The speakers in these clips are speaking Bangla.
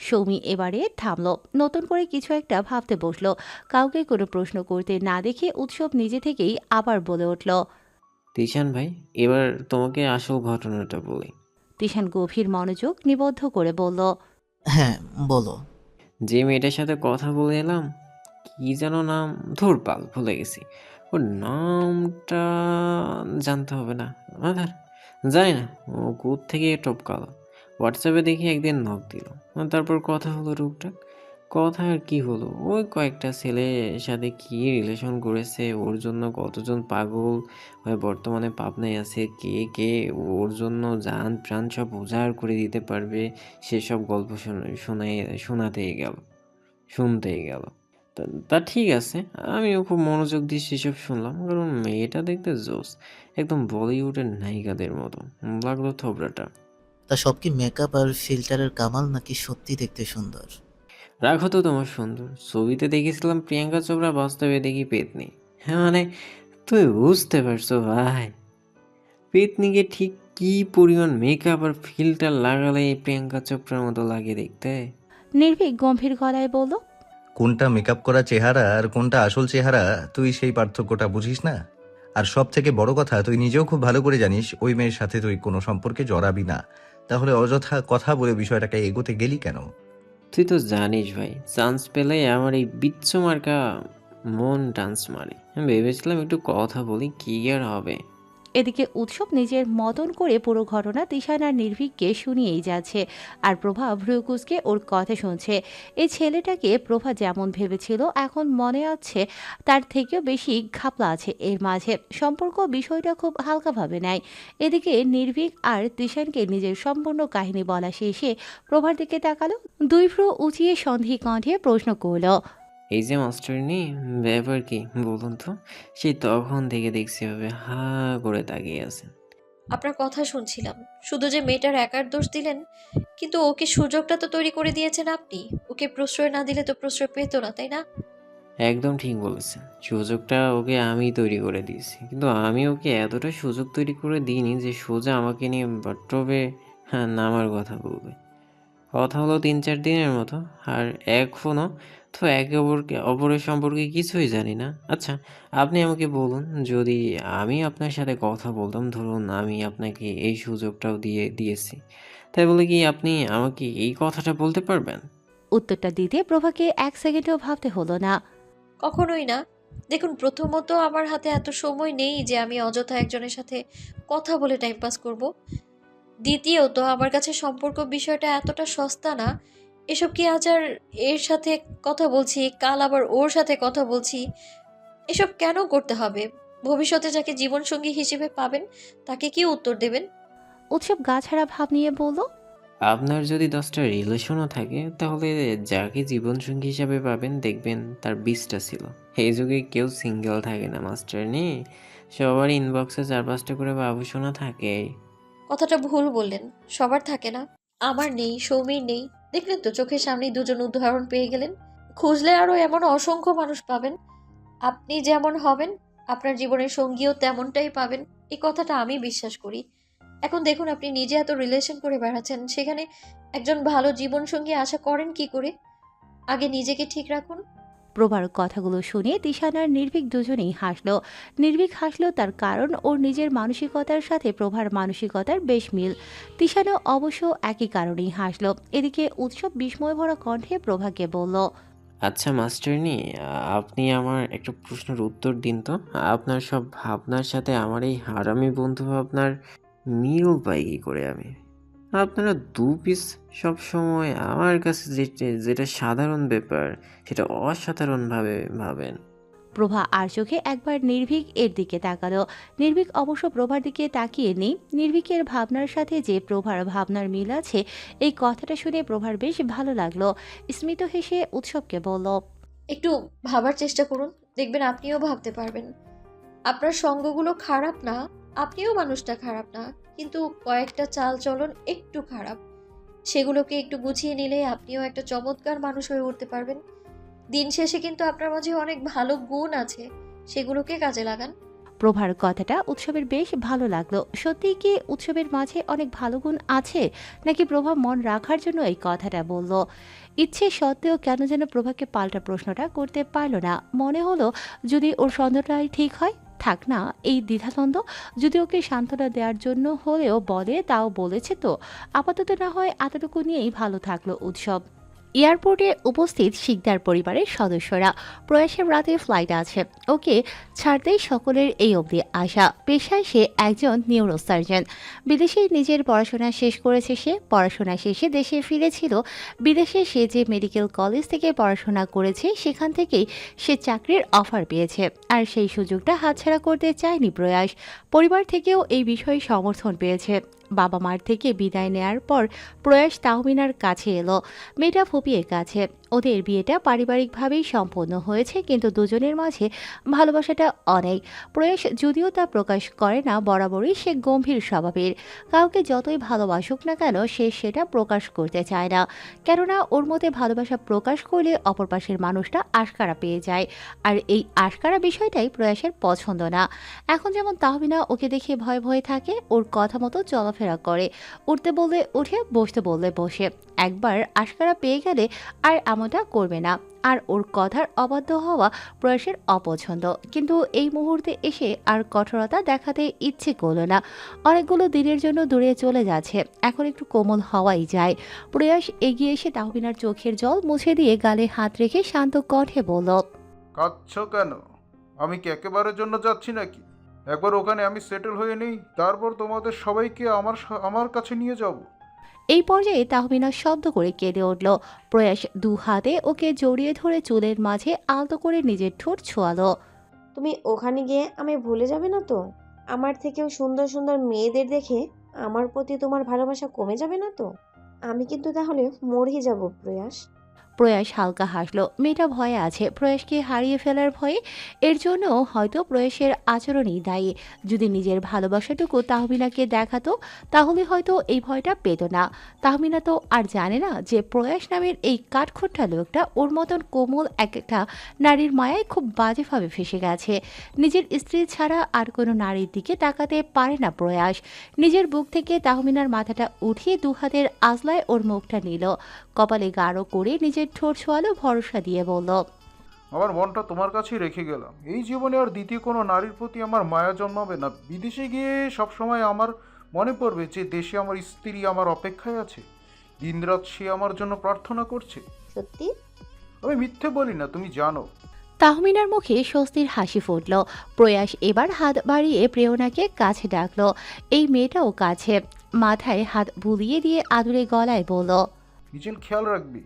সৌমি এবারে থামলো, নতুন করে কিছু একটা ভাবতে বসলো। কাউকে কোনো প্রশ্ন করতে না দেখে উৎসব নিজে থেকেই আবার বলে উঠল। তিশান ভাই, এবার তোমাকে আসল ঘটনাটা বলি। তিশান গভীর মনোযোগ নিবদ্ধ করে বলল। হ্যাঁ, বলো। যে মেয়েটার সাথে কথা বলে এলাম, কি যেন নাম, ধুরবাল ভুলে গেছি। ওর নামটা জানতে হবে না, আধার জানি না ও কোথ থেকে টপকালো। হোয়াটসঅ্যাপে দেখি একদিন নক দিল, তারপর কথা হলো টুকটাক। কথা আর কি হলো, ওই কয়েকটা ছেলের সাথে কি রিলেশন করেছে, ওর জন্য কতজন পাগল হয়ে বর্তমানে পাবনায় আছে, কে কে ওর জন্য জান প্রাণ সব উজাড় করে দিতে পারবে, সেসব গল্প শোনাতেই গেল, শুনতেই গেল। তা তা ঠিক আছে, আমিও খুব মনোযোগ দিয়ে সেসব শুনলাম, কারণ মেয়েটা দেখতে জোস, একদম বলিউডের নায়িকাদের মতো লাগলো থোবড়াটা। তা সব কি মেকআপ আর ফিল্টারের কামাল, নাকি সত্যি দেখতে সুন্দর? রাখো তো তোমার সুন্দর, ছবিতে দেখেছিলাম প্রিয়াঙ্কা চোপড়া, বাস্তবে দেখি পেতনি। হ্যাঁ মানে, তুই বুঝতে পারছো ভাই, পেতনিকে ঠিক কি পরিমাণ মেকআপ আর ফিল্টার লাগালে এই প্রিয়াঙ্কা চোপড়ার মতো লাগে দেখতে। নির্ভীক গম্ভীর গলায় বলল। কোনটা মেকআপ করা চেহারা আর কোনটা আসল চেহারা, তুই সেই পার্থক্যটা বুঝিস না। আর সব থেকে বড় কথা, তুই নিজেও খুব ভালো করে জানিস ওই মেয়ের সাথে তুই কোনো সম্পর্কে জড়াবি না। তাহলে অযথা কথা বলে বিষয়টাকে এগোতে গেলি কেন? তুই তো জানিস ভাই, চান্স পেলে আমার এই বিচ্ছু মার্কা মন ডান্স মারে। আমি ভেবেছিলাম একটু কথা বলি, কি আর হবে। এদিকে উৎসব নিজের মতন করে পুরো ঘটনা তিশান আর নির্ভীককে শুনিয়েই যাচ্ছে, আর প্রভা ভ্রুকুসকে ওর কথা শুনছে। এই ছেলেটাকে প্রভা যেমন ভেবেছিল এখন মনে হচ্ছে তার থেকেও বেশি ঘাপলা আছে এর মাঝে। সম্পর্ক বিষয়টা খুব হালকাভাবে নেয়। এদিকে নির্ভীক আর তিশানকে নিজের সম্পূর্ণ কাহিনী বলা শেষে প্রভার দিকে তাকালো, দুই ভ্রু উঁচিয়ে সন্দেহ কণ্ঠে প্রশ্ন করল। এই যে মাস্টারনি, ব্যাপার কি বলুন তো? সেই তখন থেকে দেখছি এভাবে হা করে তাকিয়ে আছেন। আপনার কথা শুনছিলাম। শুধু যে মেয়েটার একার দোষ দিলেন, কিন্তু ওকে সুযোগটা তো তৈরি করে দিয়েছেন আপনি। ওকে প্রশ্রয় না দিলে তো প্রশ্রয় পেত না, তাই না? একদম ঠিক বলেছেন, সুযোগটা ওকে আমি তৈরি করে দিয়েছি, কিন্তু আমি ওকে এতটা সুযোগ তৈরি করে দিইনি যে সোজা আমাকে নিয়ে বাথটবে নামার কথা বলবে। কথা হলো ৩-৪ দিনের মতো, আর এখনো তো একে অপরের সম্পর্কে কিছুই জানি না। আচ্ছা, আপনি আমাকে বলুন, যদি আমি আপনার সাথে কথা বলতাম, ধরুন আমি আপনাকে এই সুযোগটাও দিয়েছি, তাই বলে কি আপনি আমাকে এই কথাটা বলতে পারবেন? উত্তরটা দিতে প্রভাকে এক সেকেন্ডও ভাবতে হলো না। কখনোই না। দেখুন, প্রথমত আমার হাতে এত সময় নেই যে আমি অযথা একজনের সাথে কথা বলে টাইম পাস করব। দ্বিতীয়ত আমার কাছে সম্পর্ক বিষয়টা এতটা সস্তা না। এসব কি আজ আর এর সাথে কথা বলছি, কাল আবার ওর সাথে কথা বলছি, এসব কেন করতে হবে? ভবিষ্যতে যাকে জীবনসঙ্গী হিসেবে পাবেন তাকে কি উত্তর দেবেন? উৎসব গা ছাড়া ভাব নিয়ে বলল। আপনার যদি 10টা রিলেশনও থাকে, তাহলে যাকে জীবনসঙ্গী হিসাবে পাবেন দেখবেন তার 20টা ছিল। এই যুগে কেউ সিঙ্গেল থাকে না মাস্টারনি, সবার ইনবক্সে 4-5টা করে বাবুসোনা থাকে। কথাটা ভুল বললেন। সবার থাকে না। আমার নেই, সৌমির নেই। দেখলেন তো, চোখের সামনেই দুজন উদাহরণ পেয়ে গেলেন। খুঁজলে আরো এমন অসংখ্য মানুষ পাবেন। আপনি যেমন হবেন, আপনার জীবনের সঙ্গীও তেমনটাই পাবেন। এই কথাটা আমি বিশ্বাস করি। এখন দেখুন, আপনি নিজে এত রিলেশন করে বেড়াচ্ছেন, সেখানে একজন ভালো জীবনসঙ্গী আশা করেন কি করে? আগে নিজেকে ঠিক রাখুন। প্রভার কথাগুলো শুনে তিশান আর নির্ভীক দুজনেই হাসলো। নির্ভীক হাসলো তার কারণ ওর নিজের মানসিকতার সাথে প্রভার মানসিকতার বেশ মিল। তিশানও অবশ্য একই কারণেই হাসলো। এদিকে উৎসব বিস্ময় ভরা কণ্ঠে প্রভাকে বলল। আচ্ছা মাস্টারনি, আপনি আমার একটা প্রশ্নের উত্তর দিন তো। আপনার সব ভাবনার সাথে আমার এই হারামি বন্ধু ভাবনার মিল পাই কি করে আমি? আপনারা দু পিস সবসময় আমার কাছে যেটা যেটা সাধারণ ব্যাপার, সেটা অসাধারণভাবে ভাবেন। প্রভা আর চোখে একবার নির্ভীক এর দিকে তাকালো। নির্ভীক অবশ্য প্রভার দিকে তাকিয়ে নেই। নির্ভীকের ভাবনার সাথে যে প্রভার ভাবনার মিল আছে, এই কথাটা শুনে প্রভার বেশ ভালো লাগলো। স্মিত হেসে উৎসবকে বলল। একটু ভাবার চেষ্টা করুন, দেখবেন আপনিও ভাবতে পারবেন। আপনার সঙ্গগুলো খারাপ না, আপনিও মানুষটা খারাপ না, কিন্তু কয়েকটা চাল চলন একটু খারাপ। সেগুলোকে একটু গুছিয়ে নিলে আপনিও একটা চমৎকার মানুষ হয়ে উঠতে পারবেন। দিন শেষে কিন্তু আপনার মাঝে অনেক ভালো গুণ আছে, সেগুলোকে কাজে লাগান। প্রভার কথাটা উৎসবের বেশ ভালো লাগলো। সত্যিই কি উৎসবের মাঝে অনেক ভালো গুণ আছে, নাকি প্রভা মন রাখার জন্য এই কথাটা বলল? ইচ্ছে সত্ত্বেও কেন যেন প্রভাকে পাল্টা প্রশ্নটা করতে পারল না। মনে হলো যদি ওর সন্দেহটাই ঠিক হয়, থাক না এই দ্বিধাদ্বন্দ্ব। যদি ওকে সান্ত্বনা দেওয়ার জন্য হলেও বলে, তাও বলেছে তো। আপাতত না হয় এতটুকু নিয়েই ভালো থাকলো উৎসব। এয়ারপোর্টে উপস্থিত শিকদার পরিবারের সদস্যরা। প্রয়াসের রাতে ফ্লাইট আছে, ওকে ছাড়তেই সকলের এই অবধি আসা। পেশায় সে একজন নিউরোসার্জন। বিদেশে নিজের পড়াশোনা শেষ করেছে সে। পড়াশোনা শেষে দেশে ফিরেছিল। বিদেশে সে যে মেডিকেল কলেজ থেকে পড়াশোনা করেছে সেখান থেকেই সে চাকরির অফার পেয়েছে। আর সেই সুযোগটা হাতছাড়া করতে চায়নি প্রয়াস। পরিবার থেকেও এই বিষয়ে সমর্থন পেয়েছে। বাবা মার থেকে বিদায় নেয়ার পর প্রয়াস তাহমিনার কাছে এলো। মেয়েটা ফুপিয়ে কাছে। ওদের বিয়েটা পারিবারিকভাবেই সম্পন্ন হয়েছে, কিন্তু দুজনের মাঝে ভালোবাসাটা অনেক। প্রয়াস যদিও তা প্রকাশ করে না, বরাবরই সে গম্ভীর স্বভাবের। কাউকে যতই ভালোবাসুক না কেন সে সেটা প্রকাশ করতে চায় না, কেননা ওর মধ্যে ভালোবাসা প্রকাশ করলে অপর পাশের মানুষটা আশকারা পেয়ে যায়। আর এই আশকারা বিষয়টাই প্রয়াসের পছন্দ না। এখন যেমন তাহমিনা ওকে দেখে ভয়ে ভয়ে থাকে, ওর কথা মতো চলাফেরা করে, উঠতে বললে উঠে, বসতে বললে বসে। একবার আশকারা পেয়ে গেলে আর এমনটা করবে না। আর ওর কথার অবাধ্য হওয়া প্রয়াসের অপছন্দ, কিন্তু এই মুহূর্তে এসে আর কঠোরতা দেখাতে ইচ্ছে করলো না। অনেকগুলো দিনের জন্য দূরে চলে যাচ্ছে, এখন একটু কোমল হওয়াই যায়। প্রয়াস এগিয়ে এসে তাহমিনার চোখের জল মুছে দিয়ে গালে হাত রেখে শান্ত কণ্ঠে বলল, কাঁদছো কেন? আমি কি একেবারের জন্য যাচ্ছি নাকি? একবার ওখানে আমি সেটেল হয়ে নেই, তারপর তোমাদের সবাইকে আমার কাছে নিয়ে যাব। এই পর্যায়ে তাহমিনা শব্দ করে কেঁদে উঠল। প্রয়াস দু হাতে ওকে জড়িয়ে ধরে চুলের মাঝে আলতো করে নিজের ঠোঁট ছোঁয়ালো। তুমি ওখানে গিয়ে আমি ভুলে যাবে না তো? আমার থেকেও সুন্দর সুন্দর মেয়েদের দেখে আমার প্রতি তোমার ভালোবাসা কমে যাবে না তো? আমি কিন্তু তাহলে মরেই যাব প্রয়াস। প্রয়াস হালকা হাসলো। মেয়েটা ভয়ে আছে, প্রয়াসকে হারিয়ে ফেলার ভয়ে। এর জন্য হয়তো প্রয়াসের আচরণই দায়ী। যদি নিজের ভালোবাসাটুকু তাহমিনাকে দেখাতো, তাহলে হয়তো এই ভয়টা পেত না। তাহমিনা তো আর জানে না যে প্রয়াস নামের এই কাঠখোট্টা লোকটা ওর মতন কোমল একটা নারীর মায়ায় খুব বাজেভাবে ফেসে গেছে। নিজের স্ত্রী ছাড়া আর কোনো নারীর দিকে তাকাতে পারে না প্রয়াস। নিজের বুক থেকে তাহমিনার মাথাটা উঠিয়ে দু হাতের আজলায় ওর মুখটা নিল, কপালে গাঢ় করে নিজের ঠোঁট ছোঁয়ালো, ভরসা দিয়ে বলল, আমার মনটা তোমার কাছেই রেখে গেলাম। এই জীবনে আর দ্বিতীয় কোনো নারীর প্রতি আমার মায়া জন্মাবে না। বিদেশে গিয়ে সবসময় আমার মনে পড়বে যে দেশে আমার স্ত্রী আমার অপেক্ষায় আছে, দিনরাত সে আমার জন্য প্রার্থনা করছে। সত্যি? আমি মিথ্যে বলি না, তুমি জানো। তাহমিনার মুখে স্বস্তির হাসি ফুটল। প্রয়াস এবার হাত বাড়িয়ে প্রেরণাকে কাছে ডাকলো। এই মেয়েটাও কাছে, মাথায় হাত বুলিয়ে দিয়ে আদুরে গলায় বলল, নিজের খেয়াল রাখবি,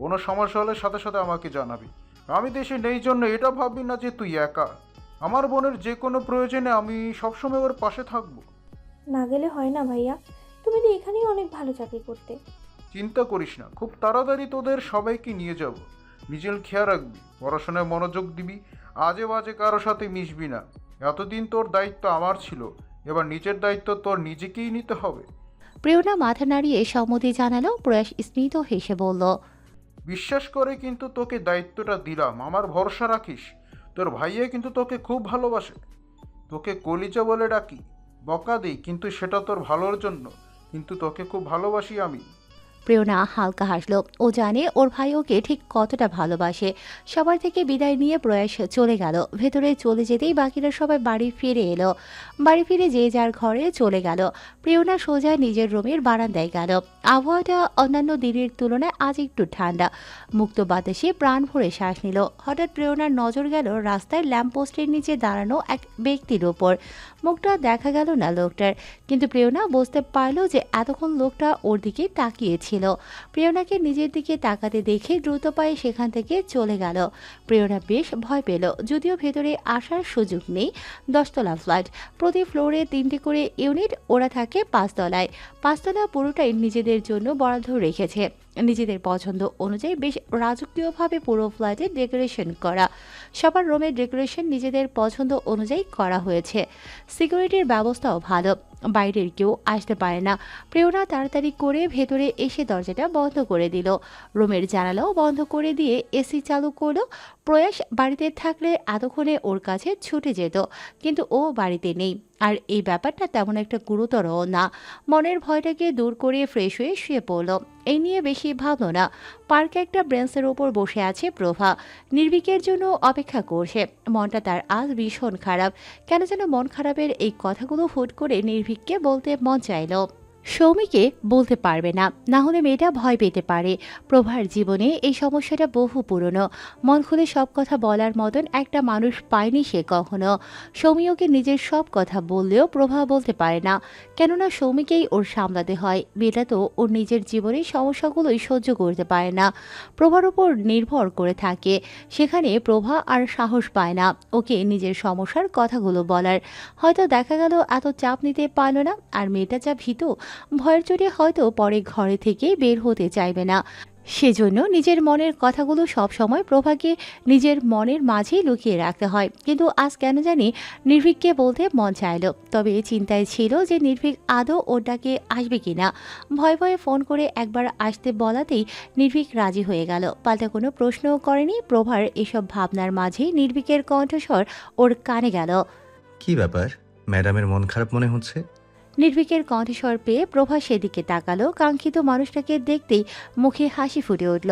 কোনো সমস্যা হলে সাথে সাথে আমাকে জানাবি। আমি দেশে নেই জন্য এটা ভাববি না যে তুই একা। আমার বোনের যে কোনো প্রয়োজনে আমি সবসময় ওর পাশে থাকবো। না গেলে হয় না ভাইয়া, তুমি তো এখানেই অনেক ভালো চাকরি করতে। চিন্তা করিস না, খুব তাড়াতাড়ি তোদের সবাইকে নিয়ে যাব। নিজের খেয়াল রাখবি, পড়াশোনায় মনোযোগ দিবি, আজে বাজে কারো সাথে মিশবি না। এতদিন তোর দায়িত্ব আমার ছিল, এবার নিজের দায়িত্ব তোর নিজেকেই নিতে হবে। প্রেরণা মাথা নাড়িয়ে সম্মতি জানালো। প্রয়াস স্মিত হেসে বলল, বিশ্বাস করে কিন্তু তোকে দায়িত্বটা দিলাম, আমার ভরসা রাখিস। তোর ভাইয়া কিন্তু তোকে খুব ভালোবাসে, তোকে কলিজা বলে ডাকি, বকা দিই, কিন্তু সেটা তোর ভালোর জন্য। কিন্তু তোকে খুব ভালোবাসি আমি। প্রেরণা হালকা হাসলো। ও জানে ওর ভাই ওকে ঠিক কতটা ভালোবাসে। সবার থেকে বিদায় নিয়ে প্রয়াস চলে গেল। ভেতরে চলে যেতেই বাকিরা সবাই বাড়ি ফিরে এলো। বাড়ি ফিরে যে যার ঘরে চলে গেল। প্রেরণা সোজা নিজের রুমের বারান্দায় গেল। আবহাওয়াটা অন্যান্য দিনের তুলনায় আজ একটু ঠান্ডা। মুক্ত বাতাসে প্রাণ ভরে শ্বাস নিল। হঠাৎ প্রেরণার নজর গেল রাস্তায় ল্যাম্পপোস্টের নিচে দাঁড়ানো এক ব্যক্তির ওপর। মুখটা দেখা গেল না লোকটার, কিন্তু প্রেরণা বুঝতে পারল যে এতক্ষণ লোকটা ওর দিকে তাকিয়েছিল। প্রেরণাকে নিজের দিকে তাকাতে দেখে দ্রুত পায়ে সেখান থেকে চলে গেল। প্রেরণা বেশ ভয় পেল, যদিও ভেতরে আসার সুযোগ নেই। 10তলা ফ্ল্যাট, প্রতি ফ্লোরে 3টে করে ইউনিট, ওরা থাকে 5 তলায়। 5 তলা পুরোটাই নিজেদের জন্য বরাদ্দ রেখেছে। নিজেদের পছন্দ অনুযায়ী বেশ রাজকীয়ভাবে পুরো ফ্ল্যাটে ডেকোরেশন করা। সবার রুমের ডেকোরেশন নিজেদের পছন্দ অনুযায়ী করা হয়েছে। সিকিউরিটির ব্যবস্থাও ভালো, বাইরের কেউ আসতে পারে না। প্রিয়রা তাড়াতাড়ি করে ভেতরে এসে দরজাটা বন্ধ করে দিল, রুমের জানালাও বন্ধ করে দিয়ে এসি চালু করলো। প্রয়াস বাড়িতে থাকলে এতক্ষণে ওর কাছে ছুটে যেত, কিন্তু ও বাড়িতে নেই। আর এই ব্যাপারটা তেমন একটা গুরুতরও না। মনের ভয়টাকে দূর করে ফ্রেশ হয়ে শুয়ে পড়ল। এই নিয়ে বেশি ভাবল না। পার্কে একটা বেঞ্চের ওপর বসে আছে প্রভা, নির্ভীকের জন্য অপেক্ষা করছে। মনটা তার আজ ভীষণ খারাপ। কেন যেন মন খারাপের এই কথাগুলো হুট করে নির্ভীককে বলতে মন চাইল। সৌমিকে বলতে পারবে না, না হলে মেয়েটা ভয় পেতে পারে। প্রভার জীবনে এই সমস্যাটা বহু পুরনো। মন খুলে সব কথা বলার মতন একটা মানুষ পায়নি সে কখনো। সৌমি ওকে নিজের সব কথা বললেও প্রভা বলতে পারে না, কেননা সৌমিকেই ওর সামলাতে হয়। মেয়েটা তো ওর নিজের জীবনের সমস্যাগুলোই সহ্য করতে পারে না, প্রভার উপর নির্ভর করে থাকে। সেখানে প্রভা আর সাহস পায় না ওকে নিজের সমস্যার কথাগুলো বলার। হয়তো দেখা গেল এত চাপ নিতে পারল না, আর মেয়েটা যা ভীতু, ভয়ের চোটে হয়তো পরে ঘরে থেকে বের হতে চাইবে না। সেজন্য নিজের মনের কথাগুলো সব সময় প্রভাকে নিজের মনের মাঝেই লুকিয়ে রাখতে হয়। কিন্তু আজ কেন জানি নির্ভীককে বলতে মন চাইল। তবে চিন্তায় ছিল যে নির্ভীক আদৌ ওর ডাকে আসবে কিনা। ভয়ে ভয়ে ফোন করে একবার আসতে বলাতেই নির্ভীক রাজি হয়ে গেল। পাল্টা কোনো প্রশ্নও করেনি। প্রভার এসব ভাবনার মাঝেই নির্ভীকের কণ্ঠস্বর ওর কানে গেল। কি ব্যাপার, ম্যাডামের মন খারাপ মনে হচ্ছে? নির্ভীকের কণ্ঠস্বর পেয়ে প্রভা সেদিকে তাকালো। কাঙ্ক্ষিত মানুষটাকে দেখতেই মুখে হাসি ফুটে উঠল।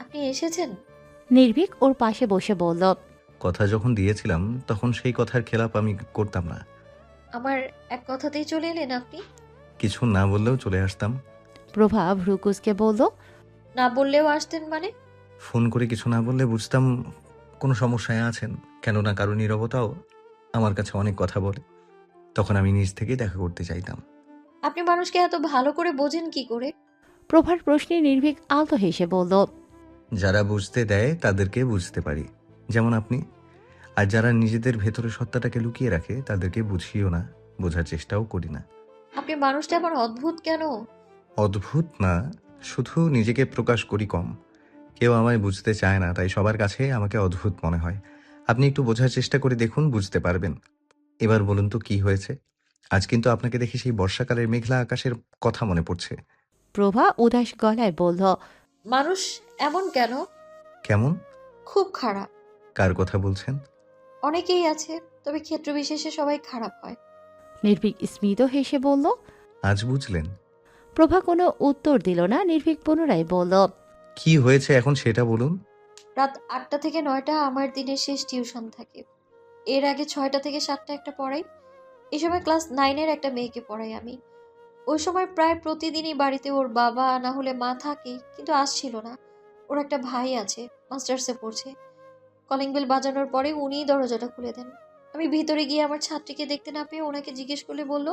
আপনি এসেছেন? নির্ভীক ওর পাশে বসে বলল, কথা যখন দিয়েছিলাম তখন সেই কথার খেলাপ আমি করতাম না। আমার এক কথাতেই চলে এলেন আপনি? কিছু না বললেও চলে আসতাম। প্রভা ভ্রুকুসকে বলল, না বললেও আসতেন মানে? ফোন করে কিছু না বললে বুঝতাম কোনো সমস্যায় আছেন, কেননা কারো নীরবতাও আমার কাছে অনেক কথা বলে। তখন আমি নিজ থেকেই দেখা করতে চাইতাম। আপনি মানুষকে এত ভালো করে বোঝেন কি করে? প্রভার প্রশ্নে নির্ভীক আলতো হেসে বলল, যারা বুঝতে দেয় তাদেরকে বুঝতে পারি, যেমন আপনি। আর যারা নিজেদের ভেতরে সত্তাটাকে লুকিয়ে রাখে তাদেরকে বুঝিও না, বোঝার চেষ্টাও করি না। আপনি মানুষটা এমন অদ্ভুত কেন? অদ্ভুত না, শুধু নিজেকে প্রকাশ করি কম। কেউ আমায় বুঝতে চায় না, তাই সবার কাছে আমাকে অদ্ভুত মনে হয়। আপনি একটু বোঝার চেষ্টা করে দেখুন, বুঝতে পারবেন। এবার বলুন তো কি হয়েছে? আজ কিন্তু আপনাকে দেখে সেই বর্ষাকালের মেঘলা আকাশের কথা মনে পড়ছে। প্রভা উদাস গলায় বলল, মানুষ এমন কেন? কেমন? খুব খারাপ। কার কথা বলছেন? অনেকেই আছে, তবে ক্ষেত্র বিশেষে সবাই খারাপ হয়। নির্ভীক স্মিত হেসে বলল। আজ বুঝলেন? প্রভা কোনো উত্তর দিল না। নির্ভীক পুনরায় বলল, কি হয়েছে এখন সেটা বলুন। রাত 8টা থেকে 9টা আমার দিনের শেষ টিউশন থাকে। এর আগে 6টা থেকে 7টা একটা পড়াই। এই সময় ক্লাস 9-এর একটা মেয়েকে পড়াই আমি। ওই সময় প্রায় প্রতিদিনই বাড়িতে ওর বাবা না হলে মা থাকে, কিন্তু আসছিল না। ওর একটা ভাই আছে, মাস্টার্সে পড়ছে। কলিং বেল বাজানোর পরে উনিই দরজাটা খুলে দেন। আমি ভিতরে গিয়ে আমার ছাত্রীকে দেখতে না পেয়ে ওনাকে জিজ্ঞেস করলে বলল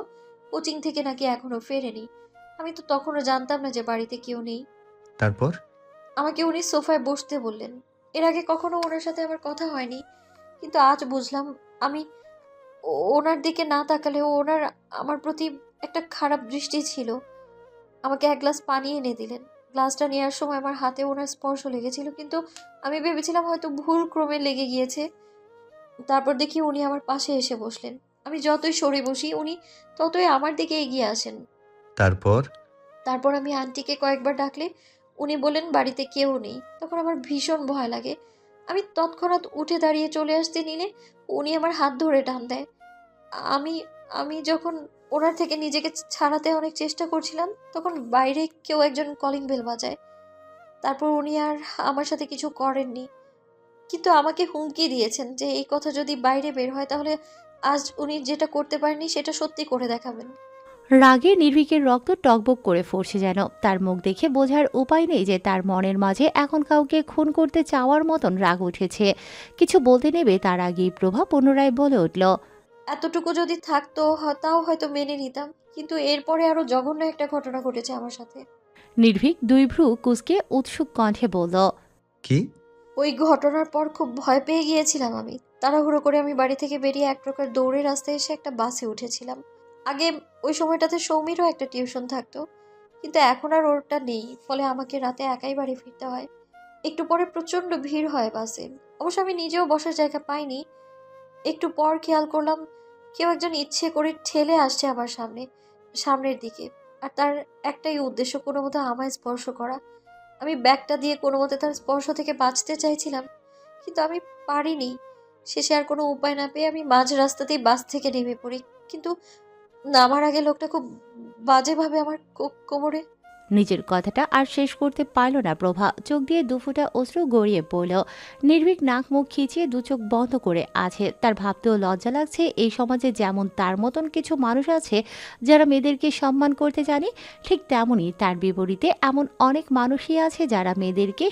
কোচিং থেকে নাকি এখনো ফেরেনি। আমি তো তখনও জানতাম না যে বাড়িতে কেউ নেই। তারপর? আমাকে উনি সোফায় বসতে বললেন। এর আগে কখনো ওনার সাথে আমার কথা হয়নি, কিন্তু আজ বুঝলাম আমি ওনার দিকে না তাকালেও ওনার আমার প্রতি একটা খারাপ দৃষ্টি ছিল। আমাকে এক গ্লাস পানি এনে দিলেন। গ্লাসটা নেওয়ার সময় আমার হাতে ওনার স্পর্শ লেগেছিল, কিন্তু আমি ভেবেছিলাম হয়তো ভুল ক্রমে লেগে গিয়েছে। তারপর দেখি উনি আমার পাশে এসে বসলেন। আমি যতই সরে বসি উনি ততই আমার দিকে এগিয়ে আসেন। তারপর? তারপর আমি আন্টিকে কয়েকবার ডাকলে উনি বললেন বাড়িতে কেউ নেই। তখন আমার ভীষণ ভয় লাগে। আমি তৎক্ষণাৎ উঠে দাঁড়িয়ে চলে আসতে নিলে উনি আমার হাত ধরে টান দেয়। আমি আমি যখন ওনার থেকে নিজেকে ছাড়াতে অনেক চেষ্টা করছিলাম, তখন বাইরে কেউ একজন কলিং বেল বাজায়। তারপর উনি আর আমার সাথে কিছু করেননি, কিন্তু আমাকে হুমকি দিয়েছেন যে এই কথা যদি বাইরে বের হয় তাহলে আজ উনি যেটা করতে পারেননি সেটা সত্যি করে দেখাবেন। রাগে নির্ভীকের রক্ত টকবক করে পড়ছে যেন। তার মুখ দেখে বোঝার উপায় নেই যে তার মনের মাঝে এখন কাউকে খুন করতে চাওয়ার মতন রাগ উঠেছে। কিছু বলতে নেবে তার আগেই প্রভা পুনরায় বলে উঠল, এতটুকু যদি থাকতো তাও হয়তো মেনে নিতাম, কিন্তু এরপরে আরো জঘন্য একটা ঘটনা ঘটেছে আমার সাথে। নির্ভীক দুই ভ্রু কুঁচকে উৎসুক কণ্ঠে বলল, কি? ওই ঘটনার পর খুব ভয় পেয়ে গিয়েছিলাম আমি। তাড়াহুড়ো করে আমি বাড়ি থেকে বেরিয়ে এক প্রকার দৌড়ে রাস্তায় এসে একটা বাসে উঠেছিলাম। আগে ওই সময়টাতে সৌমিরও একটা টিউশন থাকতো, কিন্তু এখন আর ওরটা নেই, ফলে আমাকে রাতে একাই বাড়ি ফিরতে হয়। একটু পরে প্রচণ্ড ভিড় হয় বাসে। অবশ্য আমি নিজেও বসার জায়গা পাইনি। একটু পর খেয়াল করলাম কেউ একজন ইচ্ছে করে ঠেলে আসছে আমার সামনের দিকে। আর তার একটাই উদ্দেশ্য, কোনো মতো আমায় স্পর্শ করা। আমি ব্যাগটা দিয়ে কোনো মতে তার স্পর্শ থেকে বাঁচতে চাইছিলাম, কিন্তু আমি পারিনি। শেষে আর কোনো উপায় না পেয়ে আমি মাঝ রাস্তাতেই বাস থেকে নেমে পড়ি। কিন্তু নামার আগে লোকটা খুব বাজেভাবে আমার কোমরে। নিজের কথাটা আর শেষ করতে পারল না প্রভা, চোখ দিয়ে দুফোঁটা অশ্রু গড়িয়ে পড়ল। নির্ভীক নাক মুখ খিচিয়ে দু চোখ বন্ধ করে আছে। তার ভাবতেও লজ্জা লাগছে, এই সমাজে যেমন তার মতন কিছু মানুষ আছে যারা মেয়েদেরকে সম্মান করতে জানে, ঠিক তেমনই তার বিপরীতে এমন অনেক মানুষই আছে যারা মেয়েদেরকে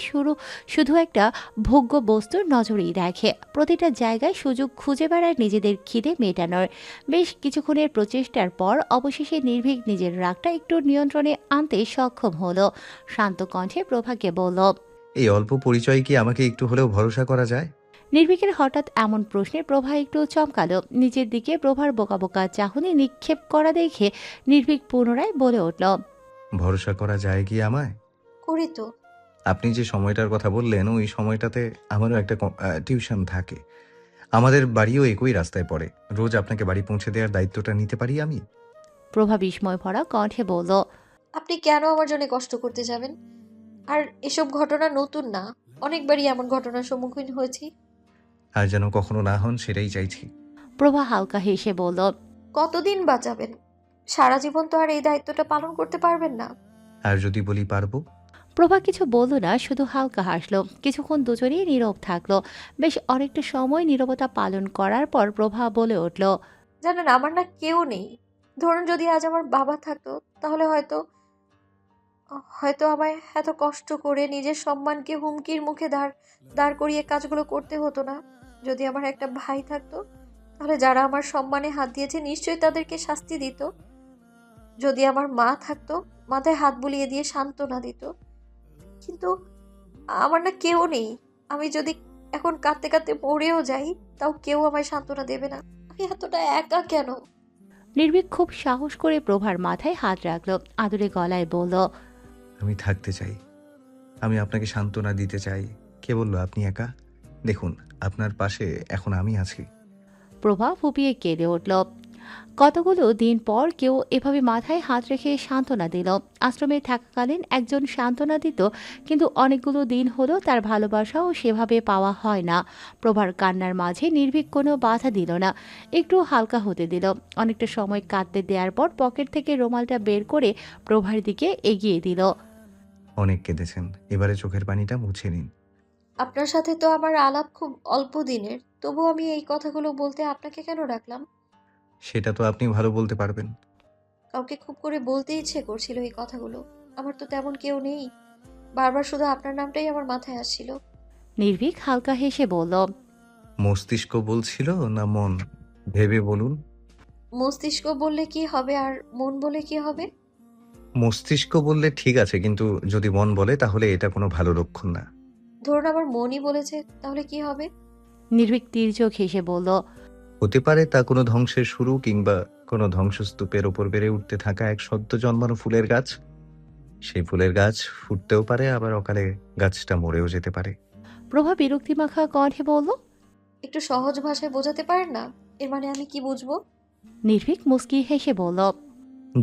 শুধু একটা ভোগ্য বস্তুর নজরেই দেখে। প্রতিটা জায়গায় সুযোগ খুঁজে বেড়ায় নিজেদের খিদে মেটানোর। বেশ কিছুক্ষণের প্রচেষ্টার পর অবশেষে নির্ভীক নিজের রাগটা একটু নিয়ন্ত্রণে আনতে সক্ষম হলো। শান্ত কণ্ঠে প্রভাকে বলল। এই অল্প পরিচয় কি আমাকে একটু হলেও ভরসা করা যায়? নির্ভীকের হঠাৎ এমন প্রশ্নে প্রভা একটু চমকালো। নিজের দিকে প্রভার বোকা বোকা চাহনি নিক্ষেপ করা দেখে নির্ভীক পুনরায় বলে উঠল। ভরসা করা যায় কি আমায়? করি তো। আপনি যে সময়টার কথা বললেন ওই সময়টাতে আমারও একটা টিউশন থাকে। আমাদের বাড়িও একই রাস্তায় পড়ে। রোজ আপনাকে বাড়ি পৌঁছে দেওয়ার দায়িত্বটা নিতে পারি আমি? প্রভা বিস্ময় ভরা কণ্ঠে বলল। আপনি কেন আমার জন্য কষ্ট করতে যাবেন? আর এসব ঘটনা নতুন না, অনেকবারই এমন ঘটনার সম্মুখীন হয়েছি। আর যেন কখনো না হন সেটাই চাইছি। প্রভা হালকা হেসে বলল। কতদিন বাঁচাবেন? সারা জীবন তো আর এই দায়িত্বটা পালন করতে পারবেন না। আর যদি বলি পারবো? প্রভা কিছু বলল না, শুধু হালকা হাসলো। কিছুক্ষণ দুজনেই নীরব থাকলো। বেশ অনেকটা সময় নীরবতা পালন করার পর প্রভা বলে উঠল। জানেন, আমার না কেউ নেই। ধরুন যদি আজ আমার বাবা থাকতো, তাহলে হয়তো হয়তো আমায় এত কষ্ট করে নিজের সম্মানকে হুমকির মুখে দাঁড় করিয়ে কাজগুলো করতে হতো না। যদি আমার একটা ভাই থাকতো, তাহলে যারা আমার সম্মানে হাত দিয়েছে নিশ্চয়ই তাদেরকে শাস্তি দিত। যদি আমার মা থাকতো, মাথায় হাত বুলিয়ে দিয়ে সান্ত্বনা দিত। কিন্তু আমার না কেউ নেই। আমি যদি এখন কাঁদতে কাঁদতে মরেও যাই, তাও কেউ আমায় সান্ত্বনা দেবে না। আমি এতটা একা কেন? নির্ভীক খুব সাহস করে প্রভার মাথায় হাত রাখলো, আদুরে গলায় বলল। আমি থাকতে চাই। আমি আপনাকে সান্ত্বনা দিতে চাই। কে বলল আপনি একা? দেখুন, আপনার পাশে এখন আমি আছি। প্রভা ফুপিয়ে কেঁদে উঠল। কতগুলো দিন পর কেউ এভাবে মাথায় হাত রেখে সান্ত্বনা দিল। আশ্রমে থাকাকালীন একজন সান্ত্বনা দিত, কিন্তু অনেকগুলো দিন হলো তার ভালোবাসাও সেভাবে পাওয়া হয় না। প্রভার কান্নার মাঝে নির্ভীক কোনো বাধা দিল না, একটু হালকা হতে দিল। অনেকটা সময় কাঁদতে দেওয়ার পর পকেট থেকে রুমালটা বের করে প্রভার দিকে এগিয়ে দিল। অনেক কেঁদেছেন, এবারে চোখের পানিটা মুছে নিন। আপনার সাথে তো আমার আলাপ খুব অল্প দিনের, তবু আমি এই কথাগুলো বলতে আপনাকে কেন ডাকলাম? সেটা তো আপনি ভালো বলতে পারবেন। কাউকে খুব করে বলতে ইচ্ছে করছিল এই কথাগুলো। আমার তো তেমন কেউ নেই। বারবার শুধু আপনার নামটাই আমার মাথায় আসছিল। নির্ভীক হালকা হেসে বলল। মস্তিষ্ক বলছিল না মন? ভেবে বলুন। মস্তিষ্ক বললে কি হবে আর মন বলে কি হবে? মস্তিষ্ক বললে ঠিক আছে, কিন্তু যদি মন বলে তাহলে এটা কোনো ভালো লক্ষণ না। ধরুন আমার মনই বলেছে, তাহলে কি হবে? নির্ভীক তীর্যক হেসে বলল। হতে পারে তা কোনো ধ্বংসের শুরু, কিংবা কোনো ধ্বংসস্তূপের ওপর বেড়ে উঠতে থাকা এক সদ্য জন্মানো ফুলের গাছ। সেই ফুলের গাছ ফুটতেও পারে, আবার অকালে গাছটা মরেও যেতে পারে। প্রভা বিরক্তিমাখা কণ্ঠে বলল। একটু সহজ ভাষায় বোঝাতে পারেন না? এর মানে আমি কি বুঝবো? নির্ভীক মুস্কি হেসে বলল।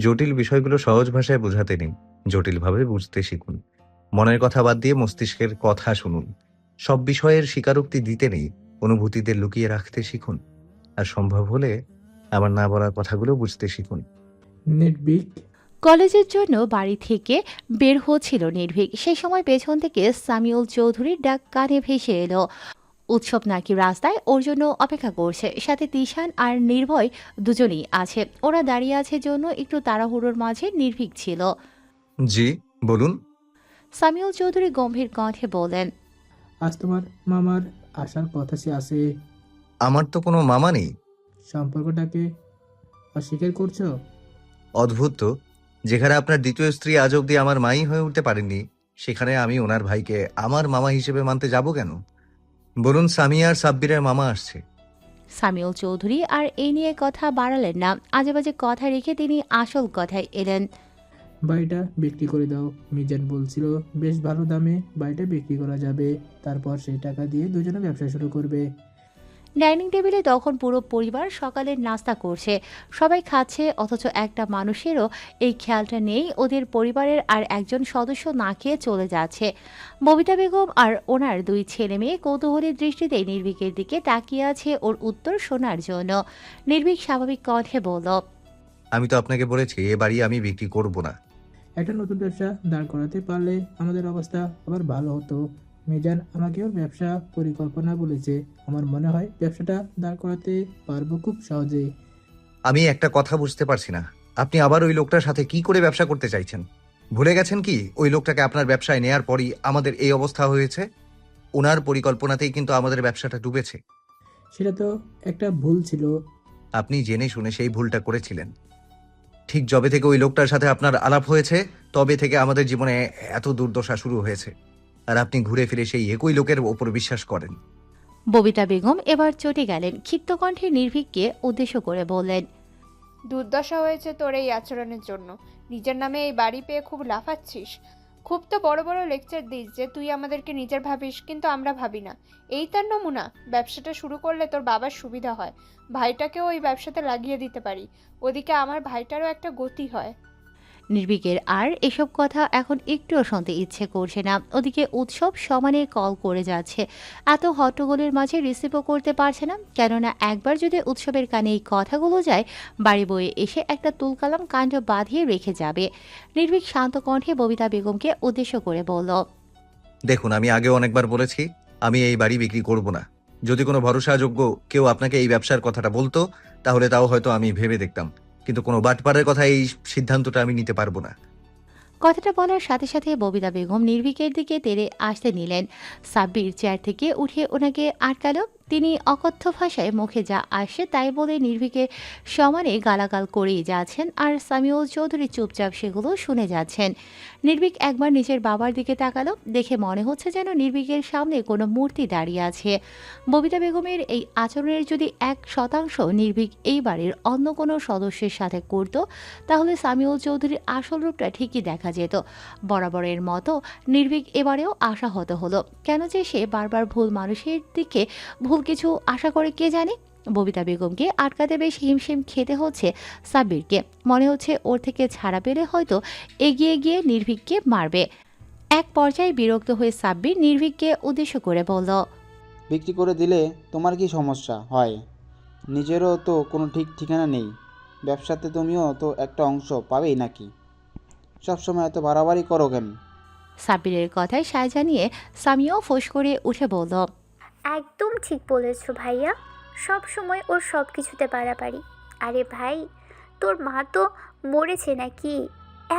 জটিল বিষয়গুলো সহজ ভাষায় বোঝাতে নিন, জটিলভাবে বুঝতে শিখুন। মনের কথা বাদ দিয়ে মস্তিষ্কের কথা শুনুন। সব বিষয়ের স্বীকারোক্তি দিতে নেই, অনুভূতিদের লুকিয়ে রাখতে শিখুন। আর সম্ভব হলে আমার না বলার কথাগুলো বুঝতে শিখুন। নির্ভীক কলেজের জন্য বাড়ি থেকে বের হচ্ছিল নির্ভীক, সেই সময় পেছন থেকে সামিউল চৌধুরীর ডাক কানে ভেসে এলো। উৎসব নাকি রাস্তায় ওর জন্য অপেক্ষা করছে, সাথে তিশান আর নির্ভয় দুজনেই আছে। ওরা দাঁড়িয়ে আছে জন্য একটু তাড়াহুড়োর মাঝে নির্ভীক ছিল। জি বলুন। সামিউল চৌধুরী গম্ভীর কণ্ঠে বললেন। আজ তোমার মামার আসার কথা আছে। আমার তো কোনো মামা নেই। সম্পর্কটাকে অস্বীকার করছো? অদ্ভুত তো, যেখানে আপনার দ্বিতীয় স্ত্রী আজ অব্দি আমার মাই হয়ে উঠতে পারেননি, সেখানে আমি ওনার ভাইকে আমার মামা হিসেবে মানতে যাব কেন? বলুন, সামিয়া আর সাব্বিরের মামা আসছে। সামিউল চৌধুরী আর এই নিয়ে কথা বাড়ালেন না, আজেবাজে কথা রেখে তিনি আসল কথায় এলেন। বাড়িটা বিক্রি করে দাও। মিজান বলছিল বেশ ভালো দামে বাড়িটা বিক্রি করা যাবে, তারপর সেই টাকা দিয়ে দুজনে ব্যবসা শুরু করবে। ডাইনিং টেবিলে তখন পুরো পরিবার সকালের নাস্তা করছে, সবাই খাচ্ছে, অথচ একটা মানুষেরও এই খেয়ালটা নেই ওদের পরিবারের আর একজন সদস্য না খেয়ে চলে যাচ্ছে। ববিতা বেগম আর ওনার দুই ছেলে মেয়ে কৌতূহলী দৃষ্টিতে নির্ভীকের দিকে তাকিয়ে আছে ওর উত্তর শোনার জন্য। নির্ভীক স্বাভাবিক কণ্ঠে বলল, আমি তো আপনাকে বলেছি এ বাড়ি আমি বিক্রি করব না। একটা নতুন ব্যবসা দাঁড় করাতে পারলে আমাদের অবস্থা আবার ভালো হতো। মিজান আমাকে ওর ব্যবসা পরিকল্পনা বলেছে। আমার মনে হয় ব্যবসাটা দাঁড় করাতে পারবো খুব সহজেই। আমি একটা কথা বুঝতে পারছি না, আপনি আবার ওই লোকটার সাথে কি করে ব্যবসা করতে চাইছেন? ভুলে গেছেন কি ওই লোকটাকে আপনার ব্যবসায় নেয়ার পরই আমাদের এই অবস্থা হয়েছে? ওনার পরিকল্পনাতেই কিন্তু আমাদের ব্যবসাটা ডুবেছে। সেটা তো একটা ভুল ছিল। আপনি জেনে শুনে সেই ভুলটা করেছিলেন। ঠিক যবে থেকে ওই লোকটার সাথে আপনার আলাপ হয়েছে তবে থেকে আমাদের জীবনে এত দুর্দশা শুরু হয়েছে, আর আপনি ঘুরে ফিরে সেই একই লোকের ওপর বিশ্বাস করেন। ববিতা বেগম এবার চটে গেলেন, ক্ষিপ্ত কণ্ঠে নির্ভীককে উদ্দেশ্য করে বললেন, দুর্দশা হয়েছে তোর এই আচরণের জন্য। নিজের নামে এই বাড়ি পেয়ে খুব লাফাচ্ছিস। খুব তো বড় বড় লেকচার দিস যে তুই আমাদেরকে নিজের ভাবিস, কিন্তু আমরা ভাবি না। এই তার নমুনা। ব্যবসাটা শুরু করলে তোর বাবার সুবিধা হয়, ভাইটাকেও ওই ব্যবসাতে লাগিয়ে দিতে পারি। ওদিকে আমার ভাইটারও একটা গতি হয়। নির্ভীকের আর এসব কথা এখন একটুও শুনতে ইচ্ছে করছে না। ওদিকে উৎসব সমানে কল করে যাচ্ছে, এত হট্টগোলের মাঝে রিসিভও করতে পারছে না, কেননা একবার যদি উৎসবের কানে এই কথাগুলো যায় বাড়ি বয়ে এসে একটা তুলকালাম কাণ্ড বাঁধিয়ে রেখে যাবে। নির্ভীক শান্ত কণ্ঠে ববিতা বেগমকে উদ্দেশ্য করে বলল, দেখুন, আমি আগেও অনেকবার বলেছি আমি এই বাড়ি বিক্রি করব না। যদি কোনো ভরসাযোগ্য কেউ আপনাকে এই ব্যবসার কথাটা বলতো তাহলে তাও হয়তো আমি ভেবে দেখতাম, কিন্তু কোনো বাটপারের কথা এই সিদ্ধান্তটা আমি নিতে পারবো না। কথাটা বলার সাথে সাথে ববিতা বেগম নির্ভীকের দিকে তেড়ে আসতে নিলেন। সাব্বির চেয়ার থেকে উঠে ওনাকে আটকালো। তিনি অকথ্য ভাষায় মুখে যা আসে তাই বলে নির্ভীকে সমানে গালাগাল করেই যাচ্ছেন, আর সামিউল চৌধুরী চুপচাপ সেগুলো শুনে যাচ্ছেন। নির্ভীক একবার নিজের বাবার দিকে তাকালো, দেখে মনে হচ্ছে যেন নির্ভীকের সামনে কোনো মূর্তি দাঁড়িয়ে আছে। ববিতা বেগমের এই আচরণের যদি 1% নির্ভীক এই বাড়ির অন্য কোনো সদস্যের সাথে করত, তাহলে সামিউল চৌধুরীর আসল রূপটা ঠিকই দেখা যেত। বরাবরের মতো নির্ভীক এবারেও আশাহত হলো। কেন যে সে বারবার ভুল মানুষের দিকে ভুল কিছু আশা করে কে জানে। ববিতা বেগমকে আটকাতে বেশ হিমশিম খেতে হচ্ছে সাব্বিরকে। মনে হচ্ছে ওর থেকে ছাড়া পেলে হয়তো এগিয়ে গিয়ে নির্ভীককে মারবে। এক পর্যায়ে বিরক্ত হয়ে সাব্বির নির্ভীককে উদ্দেশ্য করে বলল, বিক্রি করে দিলে তোমার কি সমস্যা হয়? নিজেরও তো কোনো ঠিক ঠিকানা নেই। ব্যবসাতে তুমিও তো একটা অংশ পাবেই নাকি? সবসময় এত বাড়াবাড়ি করো কেন? সাব্বিরের কথায় সায় জানিয়ে সামিও ফোঁস করে উঠে বলল, একদম ঠিক বলেছো ভাইয়া, সব সময় ওর সব কিছুতে বাড়াবাড়ি। আরে ভাই, তোর মা তো মরেছে নাকি?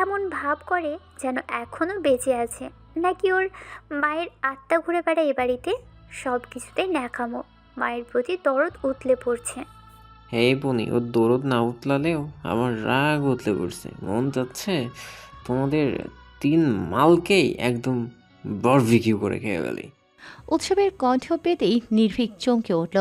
এমন ভাব করে যেন এখনো বেঁচে আছে, নাকি ওর মায়ের আত্মা ঘুরে বেড়ায় এ বাড়িতে। সব কিছুতেই ন্যাকামো, মায়ের প্রতি দরদ উতলে পড়ছে। এই বনি, ওর দরদ না উতলালেও আমার রাগ উতলে পড়ছে। মন চাচ্ছে তোমাদের 3 মালকেই একদম বারবিকিউ করে খেয়ে ফেলি। উৎসবের কণ্ঠ পেতেই নির্ভীক চমকে উঠল।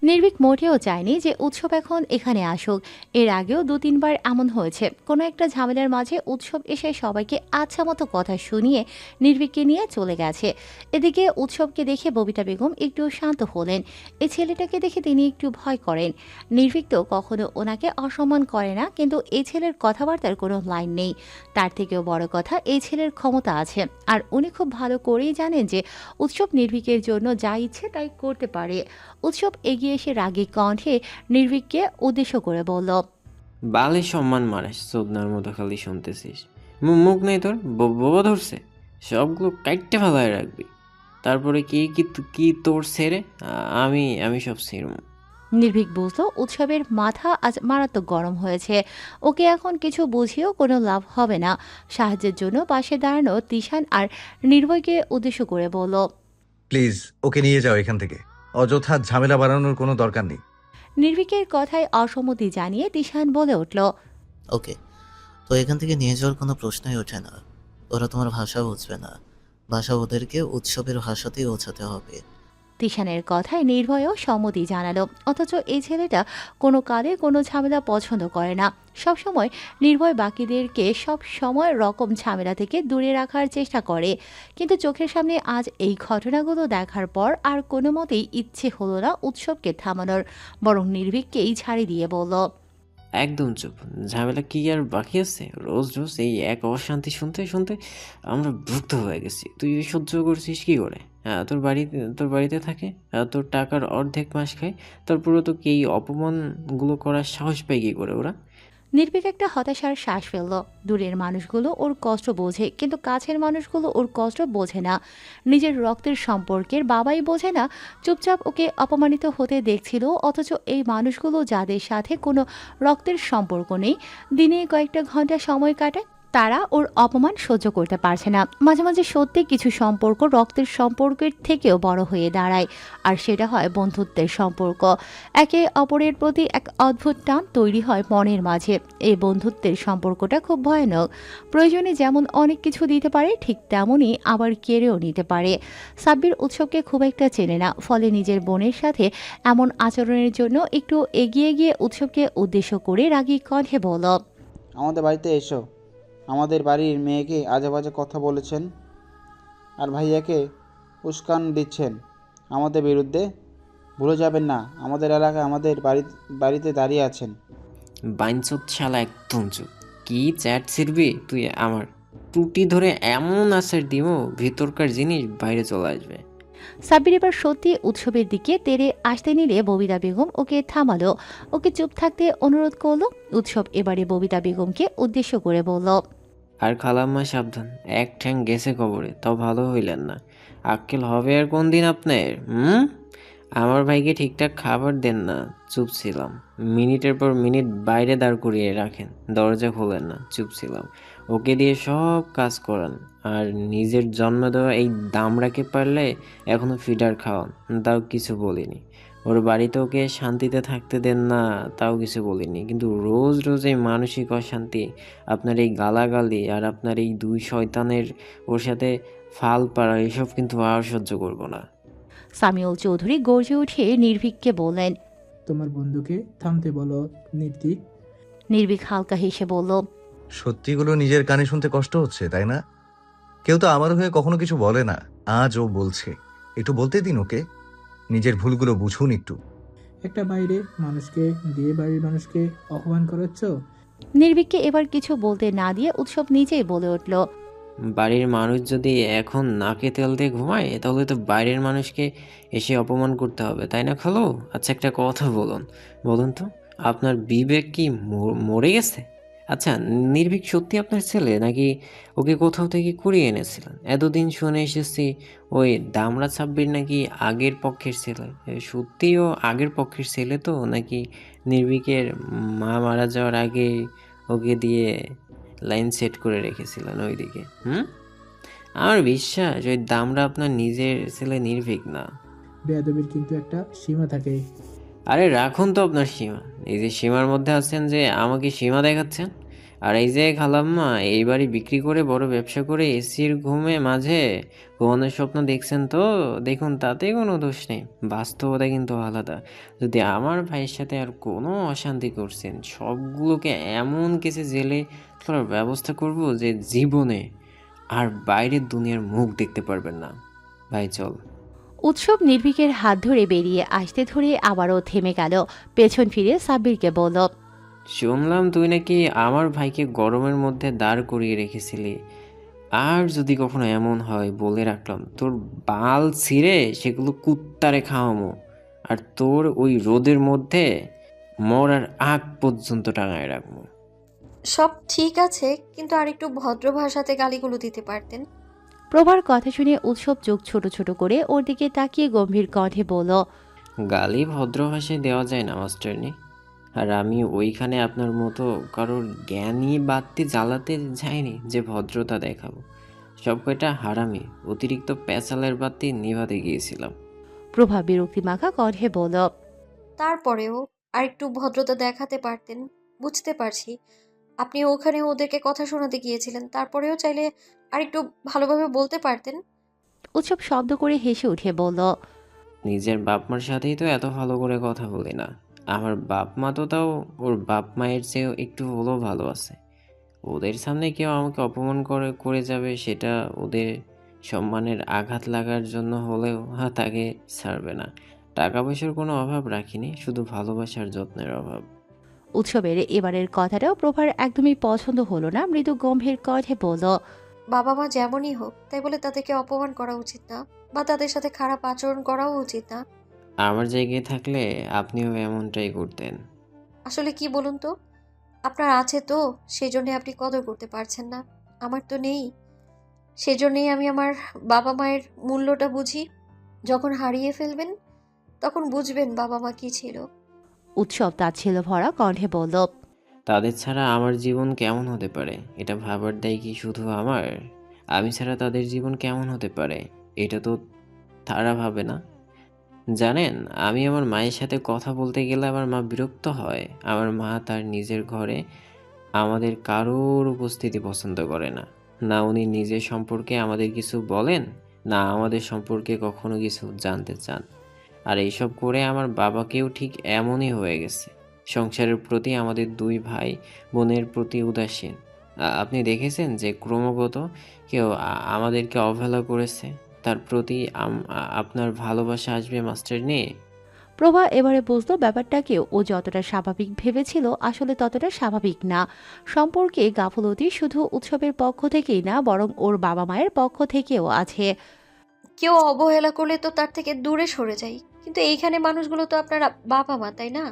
নির্ভীক মোটেও চায়নি যে উৎসব এখন এখানে আসুক। এর আগেও 2-3 বার এমন হয়েছে, কোনো একটা ঝামেলার মাঝে উৎসব এসে সবাইকে আচ্ছা মতো কথা শুনিয়ে নির্ভীককে নিয়ে চলে গেছে। এদিকে উৎসবকে দেখে ববিতা বেগম একটু শান্ত হলেন। এই ছেলেটাকে দেখে তিনি একটু ভয় করেন। নির্ভীক তো কখনো ওনাকে অসম্মান করে না, কিন্তু এই ছেলের কথাবার্তার কোনো লাইন নেই। তার থেকেও বড় কথা, এই ছেলের ক্ষমতা আছে, আর উনি খুব ভালো করেই জানেন যে উৎসব নির্ভীকের জন্য যা ইচ্ছে তাই করতে পারে। উৎসব এগিয়ে এসে রাগী কণ্ঠে নির্ভীককে উদ্দেশ্য করে বলল, বালে সম্মান মারাস, চোদনার মতো খালি শুনতেছিস। মুখ নেই তোর? বোবা ধরছে? সবগুলো কাইটে ফেলায় রাখবি। তারপরে কি কি কি তোর ছেড়ে আমি সব ছেড়ব। নির্ভীক বুঝল উৎসবের মাথা আজ মারাত্মক গরম হয়েছে। ওকে এখন কিছু বুঝিয়েও কোনো লাভ হবে না। সাহায্যের জন্য পাশে দাঁড়ানো তিশান আর নির্ভয়কে উদ্দেশ্য করে বলল, প্লিজ ওকে নিয়ে যাও এখান থেকে, অযথা ঝামেলা বাড়ানোর কোনো দরকার নেই। নির্ভীকের কথায় অসম্মতি জানিয়ে তিশান বলে উঠল, ওকে, তো এখান থেকে নিয়ে যাওয়ার কোনো প্রশ্নই ওঠে না। ওরা তোমার ভাষা বুঝবে না, ভাষা ওদেরকে উৎসবের ভাষাতেই বোঝাতে হবে। তিশানের কথায় নির্ভয়েও সম্মতি জানালো, অথচ এই ছেলেটা কোনো কালে কোনো ঝামেলা পছন্দ করে না। সবসময় নির্ভয় বাকিদেরকে সব সময় রকম ঝামেলা থেকে দূরে রাখার চেষ্টা করে, কিন্তু চোখের সামনে আজ এই ঘটনাগুলো দেখার পর আর কোনো মতেই ইচ্ছে হলো না উৎসবকে থামানোর, বরং নির্ভীককেই ছাড়ি দিয়ে বলল, একদম চুপ। ঝামেলা কি আর বাকি আছে? রোজ রোজ এই এক অশান্তি শুনতে শুনতে আমরা ভুক্ত হয়ে গেছি। তুই সহ্য করছিস কি করে? হ্যাঁ, তোর বাড়িতে থাকে, তোর টাকার অর্ধেক মাস খায়, তারপরে তো কি এই অপমানগুলো করার সাহস পায় কি করে ওরা? নির্ভীক একটা হতাশার শ্বাস ফেলল। দূরের মানুষগুলো ওর কষ্ট বোঝে, কিন্তু কাছের মানুষগুলো ওর কষ্ট বোঝে না। নিজের রক্তের সম্পর্কের বাবাই বোঝে না। চুপচাপ ওকে অপমানিত হতে দেখছিল, অথচ এই মানুষগুলো যাদের সাথে কোনো রক্তের সম্পর্ক নেই, দিনে কয়েকটা ঘন্টা সময় কাটায়, তারা ওর অপমান সহ্য করতে পারছে না। মাঝে মাঝে সত্যি কিছু সম্পর্ক রক্তের সম্পর্কের থেকেও বড় হয়ে দাঁড়ায়, আর সেটা হয় বন্ধুত্বের সম্পর্ক। একে অপরের প্রতি এক অদ্ভুত টান তৈরি হয় মনের মাঝে। এই বন্ধুত্বের সম্পর্কটা খুব ভয়ানক। প্রয়োজনে যেমন অনেক কিছু দিতে পারে, ঠিক তেমনই আবার কেড়েও নিতে পারে। সাব্বির উৎসবকে খুব একটা চেনে না, ফলে নিজের বোনের সাথে এমন আচরণের জন্য একটু এগিয়ে গিয়ে উৎসবকে উদ্দেশ্য করে রাগী কণ্ঠে বলল, আমাদের বাড়িতে এসো। আমাদের বাড়ির মেয়েকে আজে বাজে কথা বলেছেন আর ভাইয়াকে উস্কান দিচ্ছেন আমাদের বিরুদ্ধে। ভুলে যাবেন না, আমাদের এলাকায় আমাদের বাড়িতে দাঁড়িয়ে আছেন। বাইনচোদ শালা, একদম চুপ। কি চ্যাট ছিড়বি তুই আমার? টুটি ধরে এমন আছাড় দিব, ভিতরকার জিনিস বাইরে চলে আসবে। সাব্বির এবার সত্যি উৎসবের দিকে তেড়ে আসতে নিলে ববিতা বেগম ওকে থামালো, ওকে চুপ থাকতে অনুরোধ করলো। উৎসব এবারে ববিতা বেগমকে উদ্দেশ্য করে বলল, আর খালাম্মা সাবধান, এক ঠ্যাং গেছে কবরে, তাও ভালো হইলেন না। আক্কেল হবে আর কোন দিন আপনার? আমার ভাইকে ঠিকঠাক খাবার দেন না। চুপ ছিলাম। মিনিটের পর মিনিট বাইরে দাঁড় করিয়ে রাখেন, দরজা খোলেন না। চুপ ছিলাম। ওকে দিয়ে সব কাজ করান, আর নিজের জন্ম দেওয়া এই দামড়াকে পারলে এখনো ফিডার খাওয়ান, তাও কিছু বলিনি। ওর বাড়িতে ওকে শান্তিতে থাকতে দেন না, তাও কিছু বলিনি। কিন্তু রোজ রোজ এই মানসিক অশান্তি, আপনার এই গালাগালি আর আপনার এই দুই শয়তানের ওর সাথে ফাল পাড়া, এসব কিন্তু আর সহ্য করবো না। সামিউল চৌধুরী গর্জে উঠে নির্ভীককে বললেন। তোমার বন্ধুকে থামতে বলো নির্ভীক। নির্ভীক হালকা হেসে বলল, সত্যিগুলো নিজের কানে শুনতে কষ্ট হচ্ছে, তাই না? কেউ তো আমার হয়ে কখনো কিছু বলে না, আজ ও বলছে। একটু বলতে দিন ওকে, নিজের ভুলগুলো বুঝুন একটু। একটা বাইরে মানুষকে দিয়ে বাড়ির মানুষকে অপমান করাচ্ছ। নির্ভীককে এবার কিছু বলতে না দিয়ে উৎসব নিজেই বলে উঠল, বাড়ির মানুষ যদি এখন নাকে তেল দিয়ে ঘুমায়, তাহলে তো বাইরের মানুষকে এসে অপমান করতে হবে, তাই না খালো? আচ্ছা, একটা কথা বলুন বলুন তো, আপনার বিবেক কি মরে গেছে? আচ্ছা, নির্ভীক সত্যি আপনার ছেলে, নাকি ওকে কোথাও থেকে কুড়িয়ে এনেছিলেন? এতদিন শুনে এসেছি ওই দামড়া সাব্বির নাকি আগের পক্ষের ছেলে। সত্যিও আগের পক্ষের ছেলে তো, নাকি নির্ভীকের মা মারা যাওয়ার আগে ওকে দিয়ে লাইন সেট করে রেখেছিলেন ওইদিকে? আমার বিশ্বাস ওই দামড়া আপনার নিজের ছেলে নির্ভীক না। বেয়াদবির কিন্তু একটা সীমা থাকে। আরে রাখুন তো আপনার সীমা। এই যে সীমার মধ্যে আছেন, যে আমাকে সীমা দেখাচ্ছেন। আর এই যে খালাম্মা, এই বাড়ি বিক্রি করে বড় ব্যবসা করে এসির ঘুমে মাঝে ঘুমানোর স্বপ্ন দেখছেন, তো দেখুন, তাতে কোনো দোষ নেই। বাস্তবতা কিন্তু আলাদা। যদি আমার ভাইয়ের সাথে আর কোনো অশান্তি করছেন, সবগুলোকে এমন কেসে জেলে তোলার ব্যবস্থা করব যে জীবনে আর বাইরের দুনিয়ার মুখ দেখতে পারবেন না। ভাই চল। উৎসব নির্ভীকের হাত ধরে বেরিয়ে আসতে ধরে আবারও থেমে গেল। পেছন ফিরে সাব্বিরকে বলল, শুনলাম তুই নাকি আমার ভাইকে গরমের মধ্যে দাঁড় করিয়ে রেখেছিলি। আর যদি কখনো এমন হয়, বলে রাখলাম, তোর বাল ছিঁড়ে সেগুলো কুত্তারে খাওয়ামো, আর তোর ওই রোদের মধ্যে মরার আগ পর্যন্ত টাঙায় রাখবো। সব ঠিক আছে, কিন্তু আর একটু ভদ্র ভাষাতে গালিগুলো দিতে পারতেন। প্রভার কথা শুনে উৎসব চোখ ছোট ছোট করে ওর দিকে তাকিয়ে গম্ভীর কণ্ঠে বলল, গালি ভদ্র ভাষায় দেওয়া যায় না মাস্টারনি। আর আমি ওইখানে আপনার মতো কারোর জ্ঞানী বাতি জ্বালাতে যাইনি যে ভদ্রতা দেখাবো। সব কয়টা হারামি, অতিরিক্ত পেঁচালের বাতি নিভাতে গিয়েছিলাম। প্রভা বিরক্তিমাখা কণ্ঠে বলল, তারপরেও আর একটু ভদ্রতা দেখাতে পারতেন। বুঝতে পারছি আপনি ওখানে ওদেরকে কথা শোনাতে গিয়েছিলেন, তারপরেও চাইলে আর একটু ভালোভাবে বলতে পারতেন। উৎসব শব্দ করে হেসে উঠে বলল, নিজের বাপ মার সাথেই তো এত ভালো করে কথা বলি না। আমার বাপ মা তো তাও ওর বাপ মায়ের চেয়েও একটু হলেও ভালো আছে। ওদের সামনে কেউ আমাকে অপমান করে যাবে, সেটা ওদের সম্মানের আঘাত লাগার জন্য হলেও তাকে ছাড়বে না। টাকা পয়সার কোনো অভাব রাখিনি, শুধু ভালোবাসার যত্নের অভাব। উৎসবের এবারের কথাটাও প্রভার একদমই পছন্দ হলো না। মৃদু গম্ভীর কণ্ঠে বলল, বাবা মা যেমনই হোক তাই বলে তাদেরকে অপমান করা উচিত না, বা তাদের সাথে খারাপ আচরণ করাও উচিত না। আমার জায়গায় থাকলে আপনিও এমনটাই করতেন। আসলে কি বলুন তো, আপনার আছে তো সেই জন্য আপনি কদর করতে পারছেন না, আমার তো নেই। সেজন্যই আমি আমার বাবা মায়ের মূল্যটা বুঝি। যখন হারিয়ে ফেলবেন তখন বুঝবেন বাবা মা কি ছিল। উৎসব তাচ্ছিল্য ভরা কণ্ঠে বলল, তাদের ছাড়া আমার জীবন কেমন হতে পারে এটা ভাবার দায় কি শুধু আমার? আমি ছাড়া তাদের জীবন কেমন হতে পারে এটা তো তারা ভাবে না। জানেন, আমি আমার মায়ের সাথে কথা বলতে গেলে আমার মা বিরক্ত হয়। আমার মা তার নিজের ঘরে আমাদের কারোর উপস্থিতি পছন্দ করে না। না উনি নিজের সম্পর্কে আমাদের কিছু বলেন, না আমাদের সম্পর্কে কখনো কিছু জানতে চান। আর এইসব করে আমার বাবাকেও ঠিক এমনই হয়ে গেছে। সংসারের প্রতি আমাদের দুই ভাই বোনের প্রতি উদাসীন। আপনি দেখেছেন যে ক্রমাগত কেউ আমাদেরকে অবহেলা করেছে, তার প্রতি আপনার ভালোবাসা আসবে মাস্টার নিয়ে। প্রভা এবারে বুঝলো ব্যাপারটাকে ও যতটা স্বাভাবিক ভেবেছিল আসলে ততটা স্বাভাবিক না। সম্পর্কে গাফলতি শুধু উৎসবের পক্ষ থেকেই না, বরং ওর বাবা মায়ের পক্ষ থেকেও আছে। কেউ অবহেলা করলে তো তার থেকে দূরে সরে যাই, কিন্তু এইখানে মানুষগুলো তো আপনার বাবা মা, তাই না?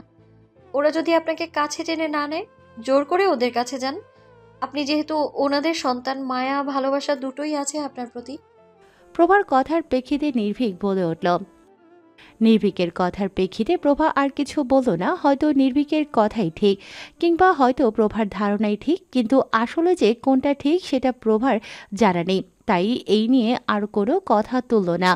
ওরা যদি আপনাকে কাছে টেনে না নেয়, জোর করে ওদের কাছে যান। আপনি যেহেতু ওনাদের সন্তান, মায়া ভালোবাসা দুটোই আছে আপনার প্রতি। প্রভার কথার প্রেক্ষিতে নির্ভীক বলে উঠল। নির্ভীকের কথার প্রেক্ষিতে প্রভা আর কিছু বলল না। হয়তো নির্ভীকের কথাই ঠিক, কিংবা হয়তো প্রভার ধারণাই ঠিক, কিন্তু আসলে যে কোনটা ঠিক সেটা প্রভার জানা নেই। তাই এই নিয়ে আর কোনো কথা তুলল না।